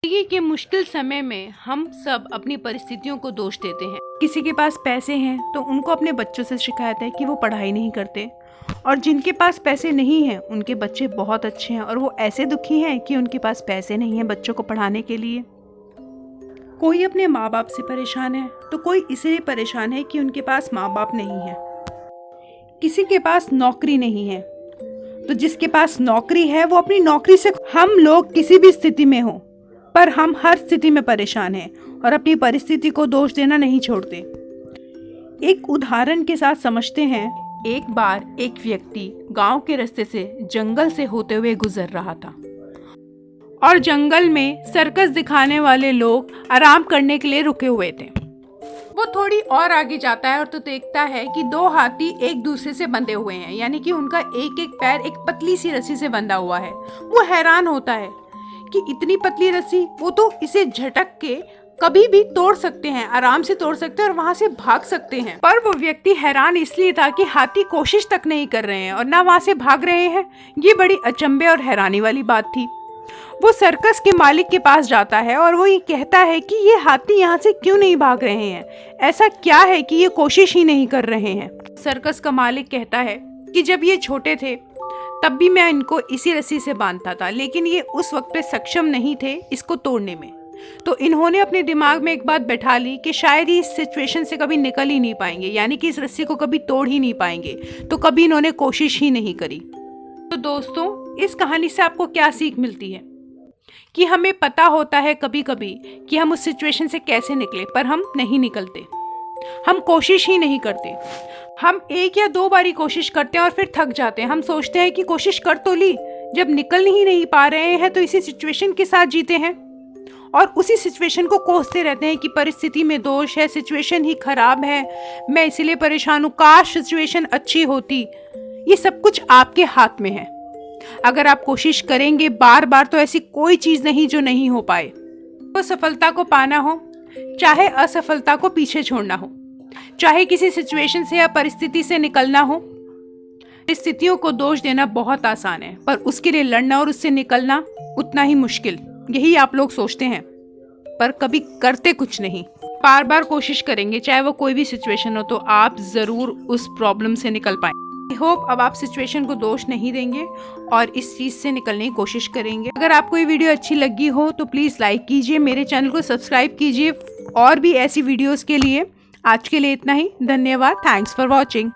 जिंदगी के मुश्किल समय में हम सब अपनी परिस्थितियों को दोष देते हैं। किसी के पास पैसे हैं तो उनको अपने बच्चों से शिकायत है कि वो पढ़ाई नहीं करते, और जिनके पास पैसे नहीं हैं उनके बच्चे बहुत अच्छे हैं और वो ऐसे दुखी हैं कि उनके पास पैसे नहीं हैं बच्चों को पढ़ाने के लिए। कोई अपने माँ बाप से परेशान है तो कोई इसलिए परेशान है कि उनके पास माँ बाप नहीं है। किसी के पास नौकरी नहीं है तो जिसके पास नौकरी है वो अपनी नौकरी से। हम लोग किसी भी स्थिति में हो पर हम हर स्थिति में परेशान हैं और अपनी परिस्थिति को दोष देना नहीं छोड़ते। एक उदाहरण के साथ समझते हैं। एक बार एक व्यक्ति गांव के रास्ते से जंगल से होते हुए गुजर रहा था और जंगल में सर्कस दिखाने वाले लोग आराम करने के लिए रुके हुए थे। वो थोड़ी और आगे जाता है और तो देखता है कि दो हाथी एक दूसरे से बंधे हुए हैं, यानी कि उनका एक एक पैर एक पतली सी रस्सी से बंधा हुआ है। वो हैरान होता है कि इतनी पतली रस्सी, वो तो इसे झटक के कभी भी तोड़ सकते हैं, आराम से तोड़ सकते हैं और वहां से भाग सकते हैं। पर वो व्यक्ति हैरान इसलिए था कि हाथी कोशिश तक नहीं कर रहे हैं और ना वहां से भाग रहे हैं। ये बड़ी अचंभे और हैरानी वाली बात थी। वो सर्कस के मालिक के पास जाता है और वो ये कहता है कि ये हाथी यहाँ से क्यों नहीं भाग रहे हैं, ऐसा क्या है कि ये कोशिश ही नहीं कर रहे हैं। सर्कस का मालिक कहता है कि जब ये छोटे थे तब भी मैं इनको इसी रस्सी से बांधता था, लेकिन ये उस वक्त पे सक्षम नहीं थे इसको तोड़ने में। तो इन्होंने अपने दिमाग में एक बात बैठा ली कि शायद ही इस सिचुएशन से कभी निकल ही नहीं पाएंगे, यानी कि इस रस्सी को कभी तोड़ ही नहीं पाएंगे, तो कभी इन्होंने कोशिश ही नहीं करी। तो दोस्तों, इस कहानी से आपको क्या सीख मिलती है कि हमें पता होता है कभी कभी कि हम उस सिचुएशन से कैसे निकले, पर हम नहीं निकलते, हम कोशिश ही नहीं करते। हम एक या दो बारी कोशिश करते हैं और फिर थक जाते हैं। हम सोचते हैं कि कोशिश कर तो ली, जब निकल ही नहीं पा रहे हैं तो इसी सिचुएशन के साथ जीते हैं और उसी सिचुएशन को कोसते रहते हैं कि परिस्थिति में दोष है, सिचुएशन ही खराब है, मैं इसीलिए परेशान हूँ, काश सिचुएशन अच्छी होती। ये सब कुछ आपके हाथ में है। अगर आप कोशिश करेंगे बार बार तो ऐसी कोई चीज़ नहीं जो नहीं हो पाए। तो सफलता को पाना हो, चाहे असफलता को पीछे छोड़ना हो, चाहे किसी सिचुएशन से या परिस्थिति से निकलना हो, परिस्थितियों को दोष देना बहुत आसान है, पर उसके लिए लड़ना और उससे निकलना उतना ही मुश्किल। यही आप लोग सोचते हैं पर कभी करते कुछ नहीं। बार बार कोशिश करेंगे चाहे वो कोई भी सिचुएशन हो तो आप ज़रूर उस प्रॉब्लम से निकल पाएंगे। आई होप अब आप सिचुएशन को दोष नहीं देंगे और इस चीज़ से निकलने की कोशिश करेंगे। अगर आपको ये वीडियो अच्छी लगी हो तो प्लीज़ लाइक कीजिए, मेरे चैनल को सब्सक्राइब कीजिए और भी ऐसी वीडियोज़ के लिए। आज के लिए इतना ही। धन्यवाद। Thanks for watching.